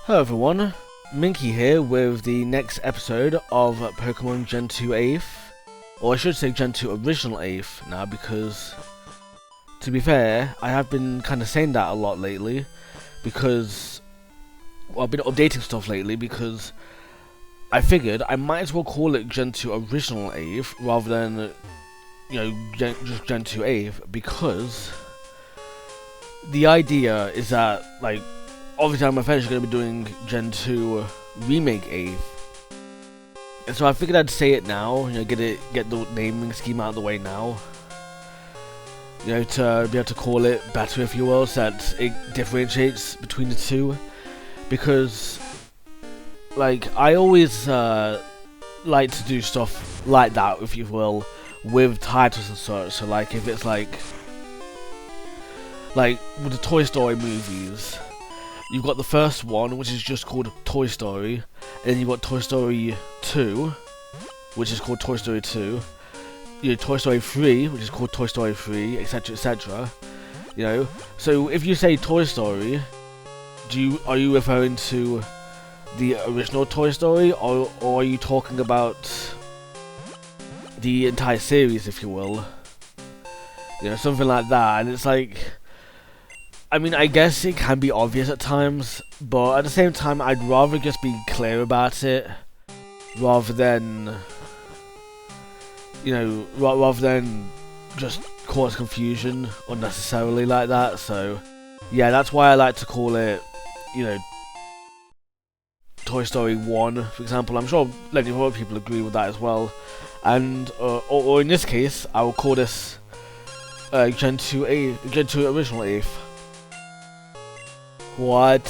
Hello everyone, Minky here with the next episode of Pokémon Gen 2 AEFE. Or I should say Gen 2 Original AEFE now, because to be fair, I have been kind of saying that a lot lately, because I've been updating stuff lately, because I figured I might as well call it Gen 2 Original AEFE rather than, just Gen 2 AEFE, because the idea is that, like, obviously I'm eventually going to be doing Gen 2 Remake AEFE. And so I figured I'd say it now, get the naming scheme out of the way now. To be able to call it better, if you will, so that it differentiates between the two. Because, like, I always like to do stuff like that, if you will, with titles and such. So, like, if it's like with the Toy Story movies, you've got the first one, which is just called Toy Story, and then you've got Toy Story 2, which is called Toy Story 2, Toy Story 3, which is called Toy Story 3, etc, etc, so if you say Toy Story, are you referring to the original Toy Story, or are you talking about the entire series, if you will, something like that? And it's like, I mean, I guess it can be obvious at times, but at the same time, I'd rather just be clear about it, rather than, rather than just cause confusion unnecessarily like that. So, yeah, that's why I like to call it, Toy Story 1, for example. I'm sure plenty of other people agree with that as well. And, or in this case, I will call this Gen 2 Original AEFE. What?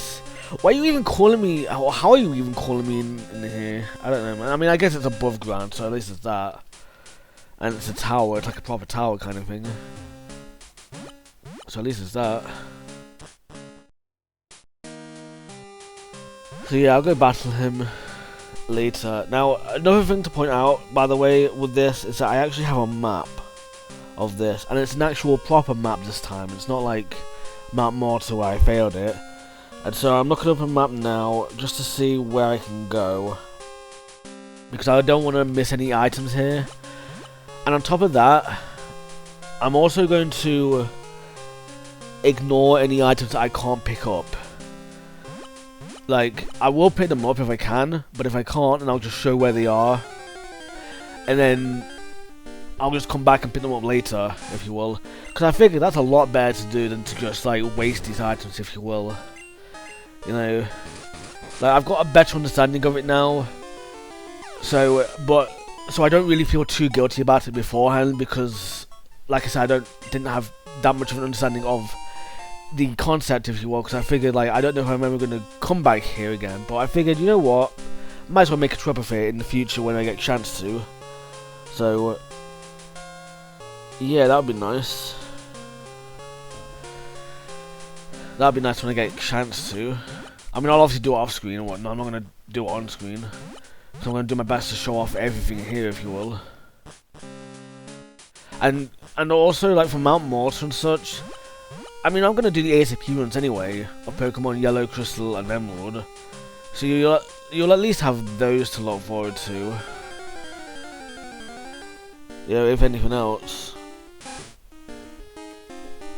Why are you even calling me? How are you even calling me in here? I don't know, man. I mean, I guess it's above ground, so at least it's that. And it's a tower, it's like a proper tower kind of thing. So at least it's that. So yeah, I'll go battle him later. Now, another thing to point out, by the way, with this, is that I actually have a map of this. And it's an actual proper map this time. It's not like Map Mortar where I failed it. And so I'm looking up a map now, just to see where I can go, because I don't want to miss any items here. And on top of that, I'm also going to ignore any items that I can't pick up. Like, I will pick them up if I can, but if I can't, then I'll just show where they are. And then I'll just come back and pick them up later, if you will. Because I figure that's a lot better to do than to just, like, waste these items, if you will. Like, I've got a better understanding of it now, so I don't really feel too guilty about it beforehand, because, like I said, I didn't have that much of an understanding of the concept, if you will, because I figured, like, I don't know if I'm ever going to come back here again, but I figured, you know what, might as well make a trip of it in the future when I get a chance to. So, yeah, that would be nice. That'd be nice when I get a chance to. I mean, I'll obviously do it off screen and whatnot. I'm not going to do it on screen. So I'm going to do my best to show off everything here, if you will. And also, like, for Mount Mortar and such, I mean, I'm going to do the AEFE runs anyway, of Pokemon Yellow, Crystal, and Emerald. So you'll at least have those to look forward to. If anything else.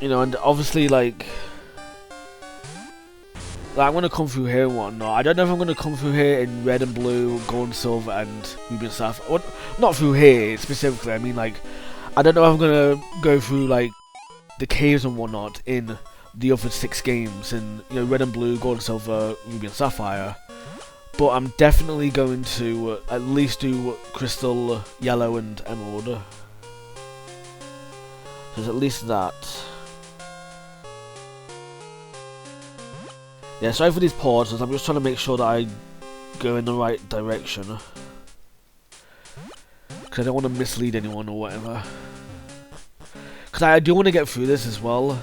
And obviously, like, I'm going to come through here and whatnot. I don't know if I'm going to come through here in red and blue, gold and silver, and ruby and sapphire. Well, not through here specifically. I mean, like, I don't know if I'm going to go through, like, the caves and whatnot in the other 6 games in, red and blue, gold and silver, ruby and sapphire. But I'm definitely going to at least do crystal, yellow, and emerald. So there's at least that. Yeah, sorry for these pauses, I'm just trying to make sure that I go in the right direction. Because I don't want to mislead anyone or whatever. Because I do want to get through this as well.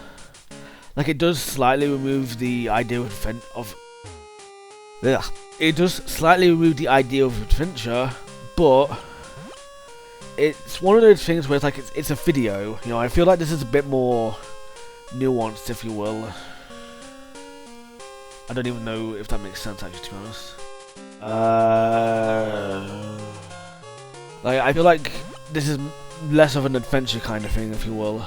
Like, it does slightly remove the idea of it does slightly remove the idea of adventure, but it's one of those things where it's like, it's a video. I feel like this is a bit more nuanced, if you will. I don't even know if that makes sense actually, to be honest. Like, I feel like this is less of an adventure kind of thing, if you will.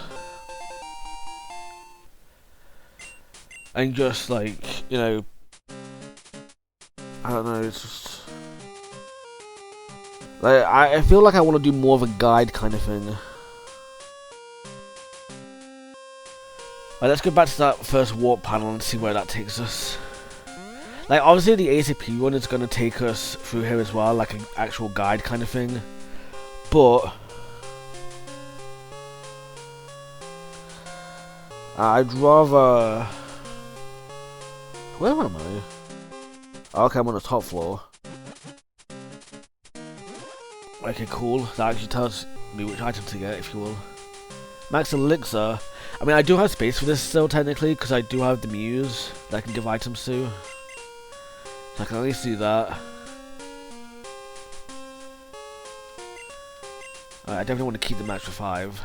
And just like, you know, I don't know, it's just like, I feel like I want to do more of a guide kind of thing. Right, let's go back to that first warp panel and see where that takes us. Like, obviously the ACP one is going to take us through here as well, like an actual guide kind of thing. But I'd rather... Where am I? Okay, I'm on the top floor. Okay, cool. That actually tells me which item to get, if you will. Max Elixir. I mean, I do have space for this still, technically, because I do have the Muse that I can give items to. So I can at least do that. I definitely want to keep the max for 5.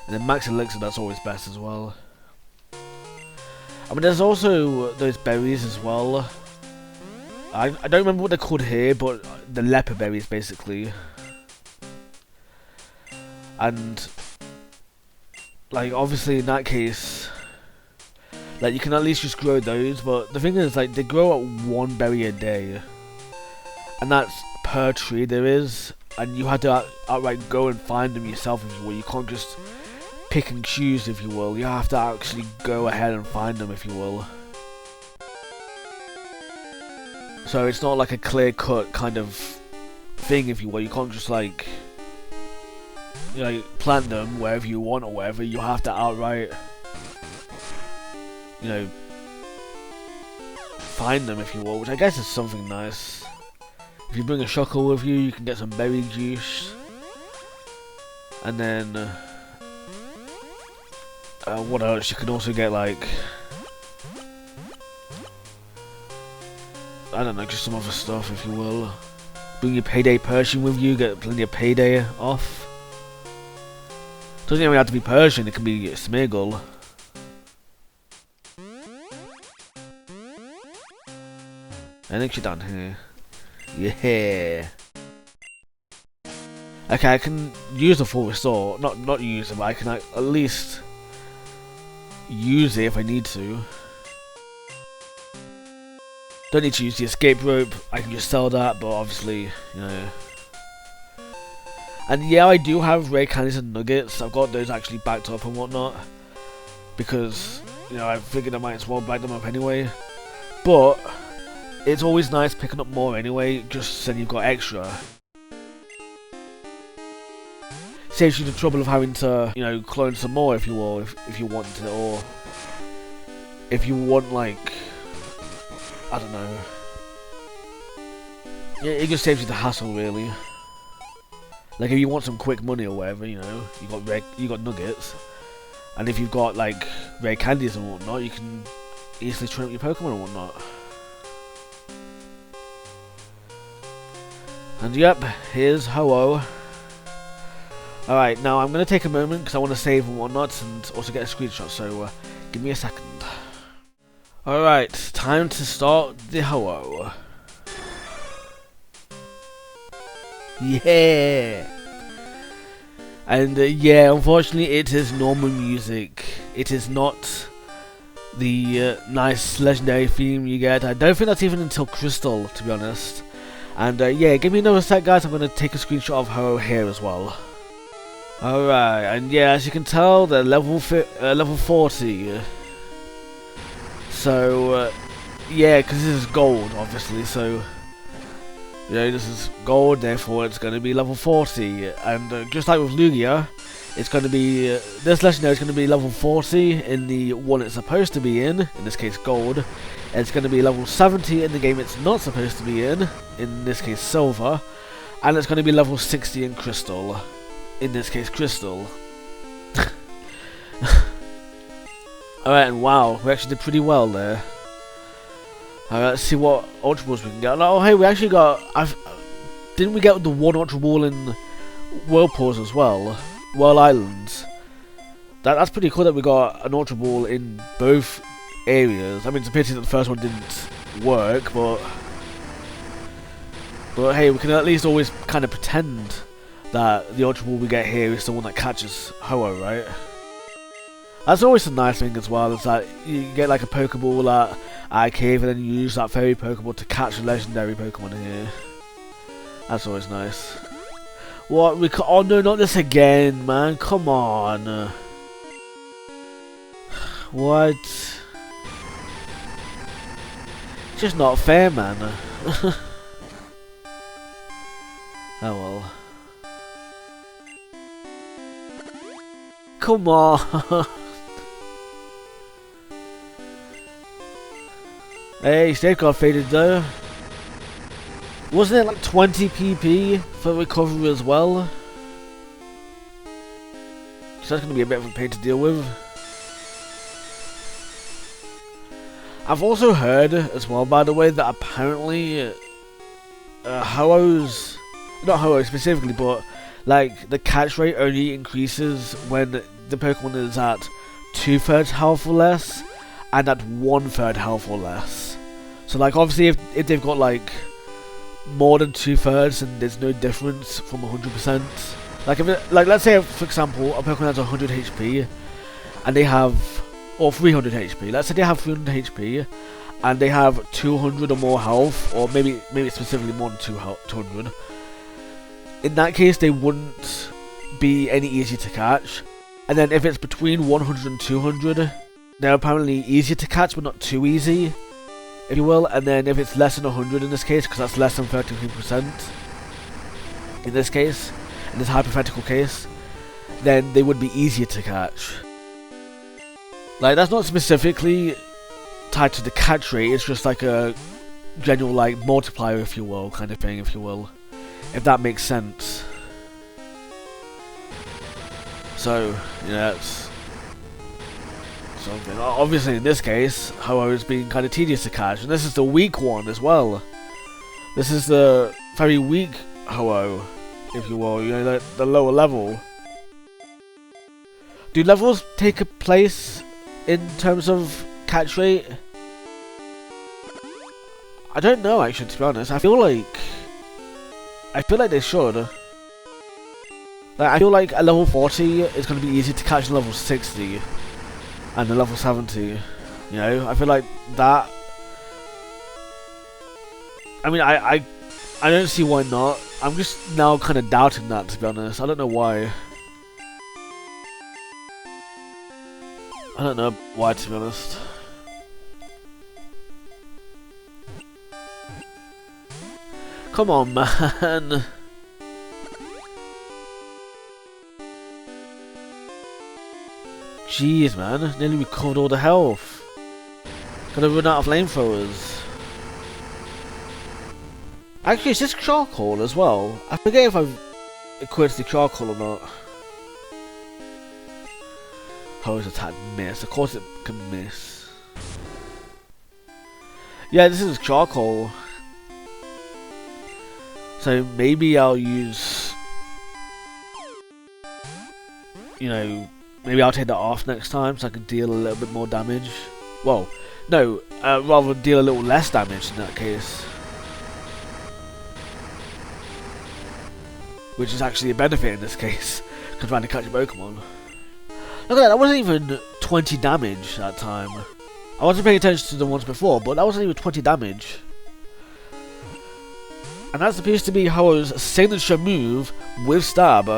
And then Max Elixir, that's always best as well. I mean, there's also those berries as well. I don't remember what they're called here, but the Leppa berries, basically. And like, obviously in that case, like, you can at least just grow those, but the thing is, like, they grow at 1 berry a day, and that's per tree there is, and you have to outright go and find them yourself, if you will. You can't just pick and choose, if you will. You have to actually go ahead and find them, if you will. So it's not like a clear-cut kind of thing, if you will. You can't just, like, you know, plant them wherever you want or wherever. You have to outright, you know, find them, if you will, which I guess is something nice. If you bring a Shuckle with you, you can get some berry juice. And then what else? You can also get, like, I don't know, just some other stuff, if you will. Bring your Payday Persian with you, get plenty of Payday off. Doesn't even have to be Persian, it can be Smeagol. I think she's down here. Yeah. Okay, I can use the full restore. Not use it, but I can at least use it if I need to. Don't need to use the escape rope. I can just sell that, but obviously, you know. And yeah, I do have rare candies and nuggets. I've got those actually backed up and whatnot, because, you know, I figured I might as well back them up anyway. But it's always nice picking up more anyway, just so you've got extra. Saves you the trouble of having to, you know, clone some more, if you will, if you want to, or if you want, like, I don't know. Yeah, it just saves you the hassle, really. Like, if you want some quick money or whatever, you know, you got nuggets, and if you've got, like, rare candies and whatnot, you can easily train up your Pokemon and whatnot. And yep, here's Ho-Oh. Alright, now I'm going to take a moment because I want to save and whatnot, and also get a screenshot, so give me a second. Alright, time to start the Ho-Oh. Yeah! And yeah, unfortunately it is normal music. It is not the nice legendary theme you get. I don't think that's even until Crystal, to be honest. And yeah, give me another sec, guys. I'm going to take a screenshot of Ho-Oh here as well. Alright, and yeah, as you can tell, they're level 40. So, yeah, because this is gold, obviously, so, you know, this is gold, therefore it's going to be level 40. And just like with Lugia, it's going to be, this legendary is going to be level 40 in the one it's supposed to be in this case gold. And it's going to be level 70 in the game it's not supposed to be in this case silver. And it's going to be level 60 in crystal, in this case crystal. Alright, and wow, we actually did pretty well there. Alright, let's see what Ultra Balls we can get. Oh, hey, we actually got... didn't we get the one Ultra Ball in Whirlpools as well? Whirl Islands. That's pretty cool that we got an Ultra Ball in both areas. I mean, it's a pity that the first one didn't work, but hey, we can at least always kind of pretend that the Ultra Ball we get here is the one that catches Ho-Oh, right? That's always a nice thing as well, is that you get like a Pokeball at AEFE and then you use that fairy Pokeball to catch a legendary Pokemon here. That's always nice. What? Oh no, not this again, man. Come on. What? It's just not fair, man. Oh well. Come on. Hey, Safeguard faded though. Wasn't it like 20 PP for recovery as well? So that's going to be a bit of a pain to deal with. I've also heard as well, by the way, that apparently Ho-Ohs, not Ho-Oh specifically, but like the catch rate only increases when the Pokemon is at 2/3 health or less, and at 1/3 health or less. So like obviously if they've got like more than 2/3 and there's no difference from 100%. Like if it, like let's say for example a Pokemon has 100 HP and they have, or 300 HP. Let's say they have 300 HP and they have 200 or more health, or maybe specifically more than 200. In that case, they wouldn't be any easier to catch. And then if it's between 100 and 200, they're apparently easier to catch, but not too easy, if you will. And then if it's less than 100 in this case, because that's less than 33% in this case, in this hypothetical case, then they would be easier to catch. Like, that's not specifically tied to the catch rate, it's just like a general like multiplier, if you will, kind of thing, if you will. If that makes sense. So, yeah, it's something. Obviously, in this case, Ho-Oh is being kind of tedious to catch, and this is the weak one as well. This is the very weak Ho-Oh, if you will, you know, the lower level. Do levels take a place in terms of catch rate? I don't know, actually, to be honest. I feel like they should. Like, I feel like a level 40 is going to be easier to catch than level 60 and a level 70. You know, I feel like that. I mean, I don't see why not. I'm just now kind of doubting that, to be honest. I don't know why. I don't know why, to be honest. Come on, man. Jeez, man. Nearly recovered all the health. Gonna run out of flamethrowers. Actually, is this charcoal as well? I forget if I've equipped the charcoal or not. Hose attack miss. Of course it can miss. Yeah, this is charcoal. So maybe I'll use, you know, maybe I'll take that off next time so I can deal a little bit more damage. Well, no, rather deal a little less damage in that case. Which is actually a benefit in this case, because trying to catch a Pokemon. Look at that wasn't even 20 damage that time. I wasn't paying attention to the ones before, but that wasn't even 20 damage. And that appears to be Ho-Oh's signature move with Stab.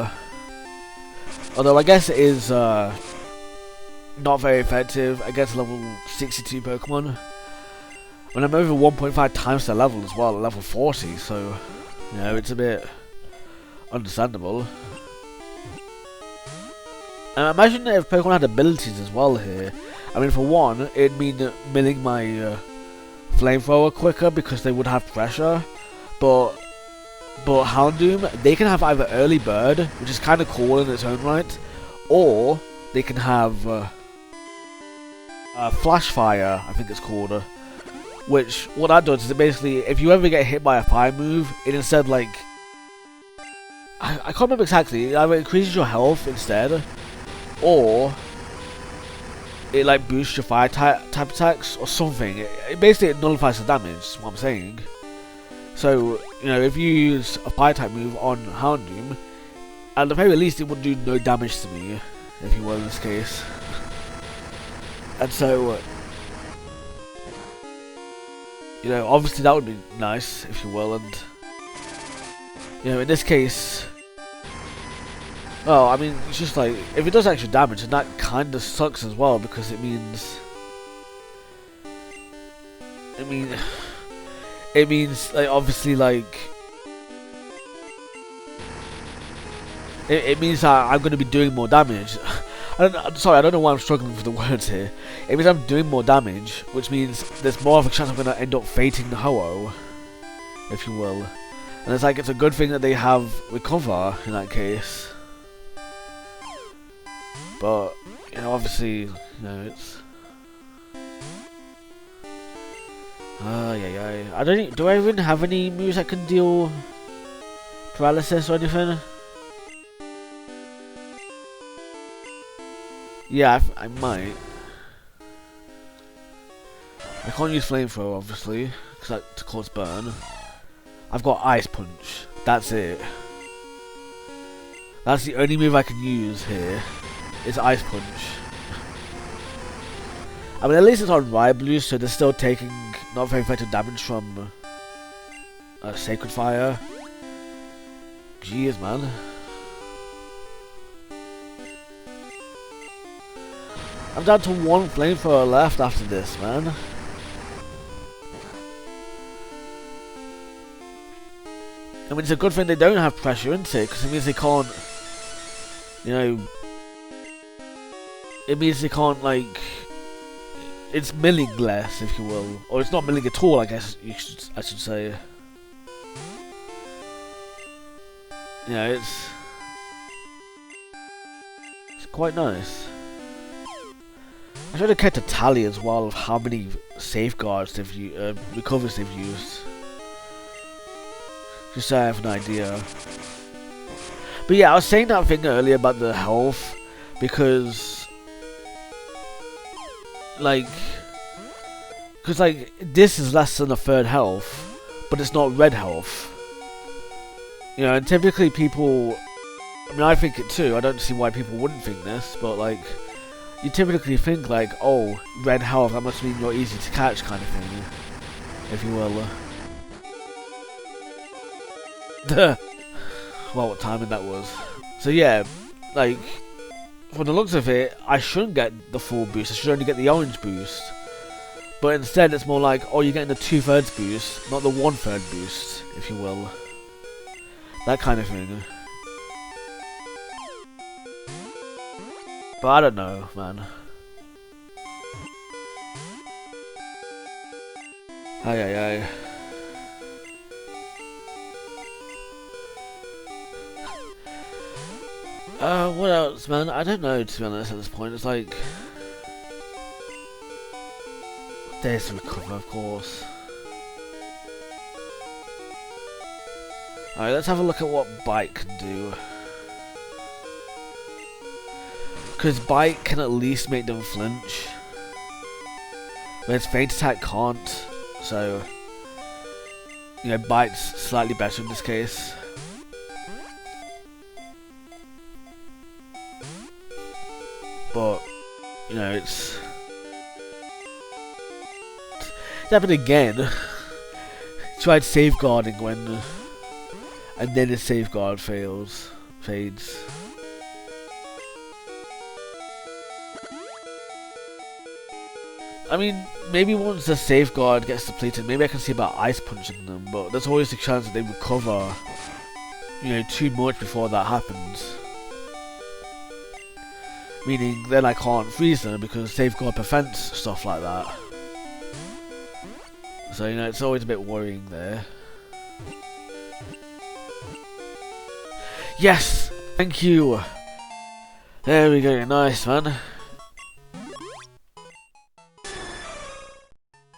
Although I guess it is not very effective against level 62 Pokemon. When I'm over 1.5 times their level as well, at level 40, so you know, it's a bit understandable. And imagine if Pokemon had abilities as well here. I mean, for one, it'd mean milling my flamethrower quicker because they would have pressure. But Houndoom, they can have either early bird, which is kind of cool in its own right, or they can have flash fire, I think it's called. Which, what that does is it basically, if you ever get hit by a fire move, it instead like, I can't remember exactly, it either increases your health instead, or it like boosts your fire type attacks or something. It basically nullifies the damage, is what I'm saying. So, you know, if you use a fire type move on Houndoom, at the very least it would do no damage to me, if you will, in this case. And so, you know, obviously that would be nice, if you will, and, you know, in this case, well, I mean, it's just like, if it does extra damage, then that kinda sucks as well, because it means, like, obviously, like, it means that I'm going to be doing more damage. I don't know why I'm struggling with the words here. It means I'm doing more damage, which means there's more of a chance I'm going to end up fating the Ho-Oh, if you will. And it's like, it's a good thing that they have Recover in that case. But, you know, obviously, you know, it's... yeah. Do I even have any moves that can deal paralysis or anything? Yeah, I might. I can't use Flamethrower, obviously, because that to cause burn. I've got Ice Punch. That's it. That's the only move I can use here. Is Ice Punch. I mean, at least it's on Ryblu, so they're still taking not very effective damage from Sacred Fire. Jeez, man. I'm down to one Flamethrower left after this, man. I mean, it's a good thing they don't have pressure, isn't it? Because it means they can't, you know, it means they can't, like, it's milling less, if you will. Or it's not milling at all, I guess I should say. You know, it's quite nice. I should have kept a tally as well of how many safeguards they've used, recovers they've used. Just so I have an idea. But yeah, I was saying that thing earlier about the health, because like, this is less than a third health, but it's not red health. You know, and typically people, I mean, I think it too, I don't see why people wouldn't think this, but like, you typically think like, oh, red health, that must mean you're easy to catch kind of thing, if you will. Well, what timing that was. So yeah, like, from the looks of it, I shouldn't get the full boost, I should only get the orange boost. But instead it's more like, oh, you're getting the 2/3 boost, not the 1/3 boost, if you will. That kind of thing. But I don't know, man. Aye. What else, man? I don't know, to be honest, at this point. It's like, there's the recover, of course. Alright, let's have a look at what Bite can do. Because Bite can at least make them flinch. Whereas Feint Attack can't. So, you know, Bite's slightly better in this case. But, you know, it's happened again. Tried safeguarding when, and then his safeguard fades. I mean, maybe once the safeguard gets depleted, maybe I can see about ice punching them, but there's always a chance that they recover, you know, too much before that happens. Meaning, then I can't freeze them because safeguard prevents stuff like that. So, you know, it's always a bit worrying there. Yes! Thank you! There we go, nice, man.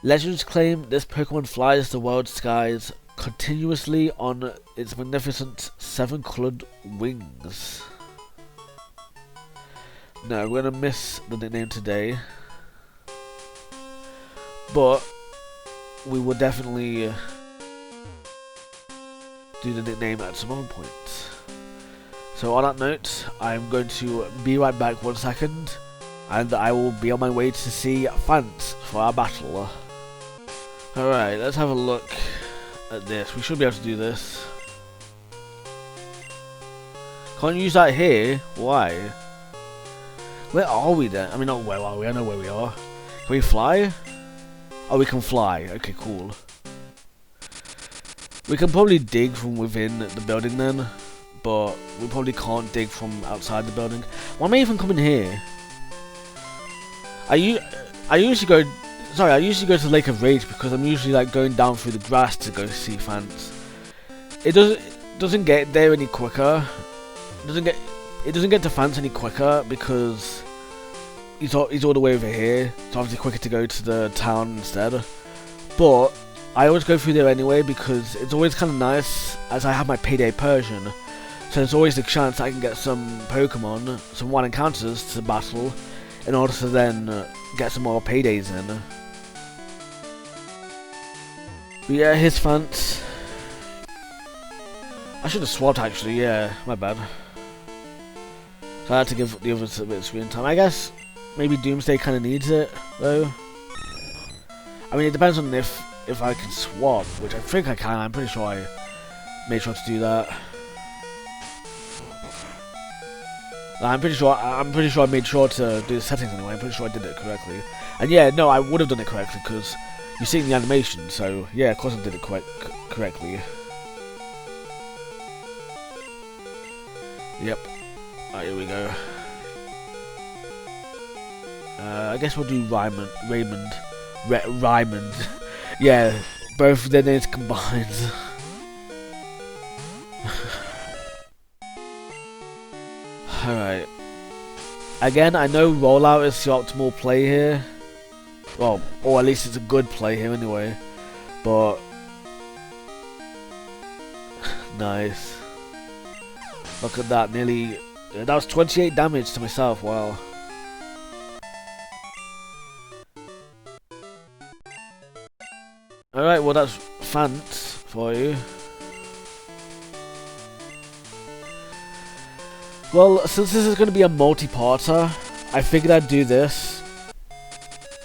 Legends claim this Pokemon flies the world skies continuously on its magnificent 7-coloured wings. No, we're gonna miss the nickname today. but we will definitely do the nickname at some other point. So on that note, I'm going to be right back 1 second, and I will be on my way to see Vance for our battle. Alright, let's have a look at this. We should be able to do this. Can't use that here? Why? Where are we then? I mean, not where are we? I know where we are. Can we fly? Oh, we can fly. Okay, cool. We can probably dig from within the building then, but we probably can't dig from outside the building. Why am I even coming here? I usually go to Lake of Rage because I'm usually like going down through the grass to go see Vance. It doesn't get there any quicker. It doesn't get to Vance any quicker because he's all the way over here. It's obviously quicker to go to the town instead. But I always go through there anyway because it's always kind of nice as I have my payday Persian. So there's always the chance I can get some Pokemon, some one encounters to battle in order to then get some more paydays in. But yeah, here's Vance. I should have swapped actually, yeah, my bad. So I had to give the others a bit of screen time. I guess maybe Doomsday kind of needs it, though. I mean, it depends on if I can swap, which I think I can. I'm pretty sure I made sure to do that. I'm pretty sure I made sure to do the settings anyway. I'm pretty sure I did it correctly. And yeah, no, I would have done it correctly because you see in the animation. So yeah, of course I did it correctly. Yep. Alright, here we go. I guess we'll do Raymond. Yeah, both their names combined. Alright. Again, I know rollout is the optimal play here. Well, or at least it's a good play here anyway. But nice. Look at that, nearly. That was 28 damage to myself, wow. Alright, well that's Vance for you. Well, since this is going to be a multi-parter, I figured I'd do this.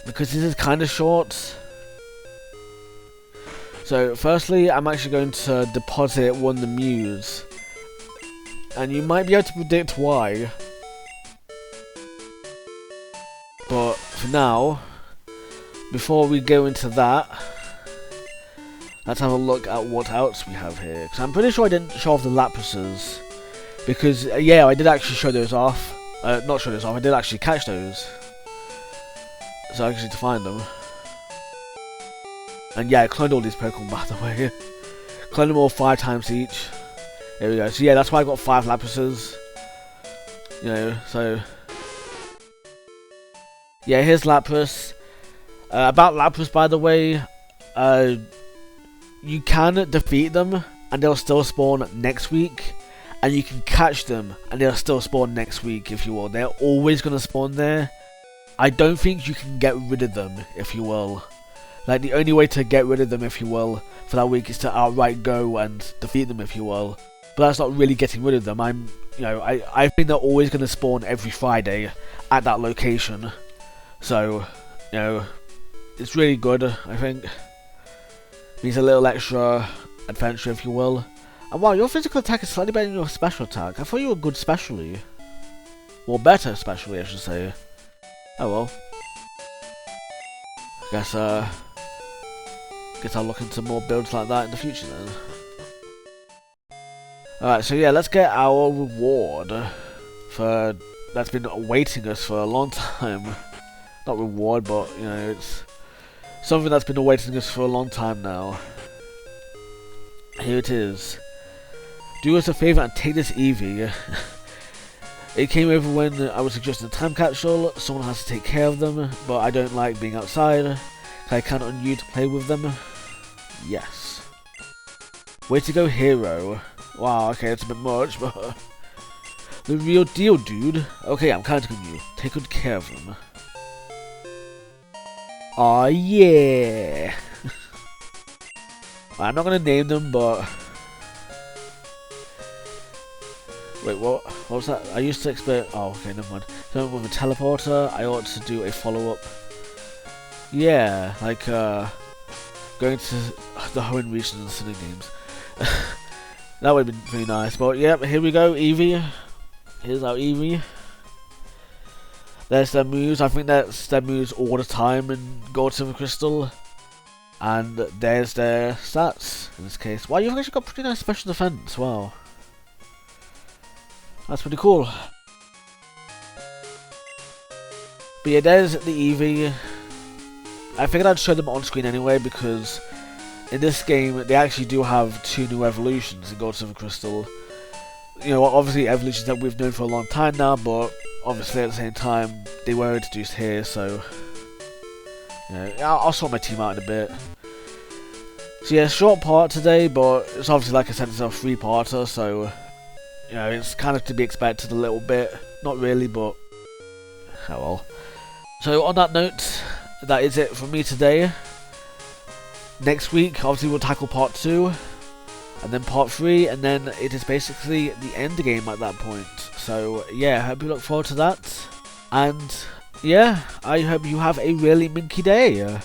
Because this is kind of short. So, firstly, I'm actually going to deposit one of the Mews. And you might be able to predict why. But for now, before we go into that, let's have a look at what else we have here. Because I'm pretty sure I didn't show off the Laprases. Because, yeah, I did actually show those off. Not show those off, I did actually catch those. So I actually need to find them. And yeah, I cloned all these Pokemon, by the way. Cloned them all 5 times each. There we go. So yeah, that's why I got 5 Laprases. You know, so yeah, here's Lapras. About Lapras, by the way, you can defeat them and they'll still spawn next week, and you can catch them and they'll still spawn next week, if you will. They're always gonna spawn there. I don't think you can get rid of them, if you will. Like, the only way to get rid of them, if you will, for that week is to outright go and defeat them, if you will. But that's not really getting rid of them. I think they're always going to spawn every Friday at that location. So, you know, it's really good, I think. Means a little extra adventure, if you will. And wow, your physical attack is slightly better than your special attack. I thought you were good specially. Or better specially, I should say. Oh well. Guess I'll look into more builds like that in the future then. Alright, so yeah, let's get our reward for that's been awaiting us for a long time. Not reward, but you know, it's something that's been awaiting us for a long time now. Here it is. Do us a favour and take this Eevee. It came over when I was suggesting a time capsule. Someone has to take care of them, but I don't like being outside. Can I count on you to play with them? Yes. Way to go, hero. Wow, okay, that's a bit much, but the real deal, dude. Okay, I'm counting on you. Take good care of them. Aw, yeah. I'm not gonna name them, but wait, what was that? I used to expect. Oh, okay, never mind. So with a teleporter, I ought to do a follow-up. Yeah, like going to the Hoenn region and Sinnoh games. That would have been pretty nice. But yep, here we go, Eevee. Here's our Eevee. There's their moves. I think that's their moves all the time in Gold, Silver, Crystal. And there's their stats in this case. Wow, you've actually got pretty nice special defense. Wow. That's pretty cool. But yeah, there's the Eevee. I figured I'd show them on screen anyway because in this game they actually do have 2 new evolutions in Gold, Silver, Crystal. You know, obviously evolutions that we've known for a long time now, but obviously at the same time they were introduced here, so yeah, I'll sort my team out in a bit. So yeah, short part today, but it's obviously, like I said, it's a 3-parter, so you know, it's kind of to be expected a little bit. Not really, but oh well. So on that note, that is it from me today. Next week, obviously we'll tackle part 2, and then part 3, and then it is basically the end game at that point. So yeah, I hope you look forward to that, and yeah, I hope you have a really minky day.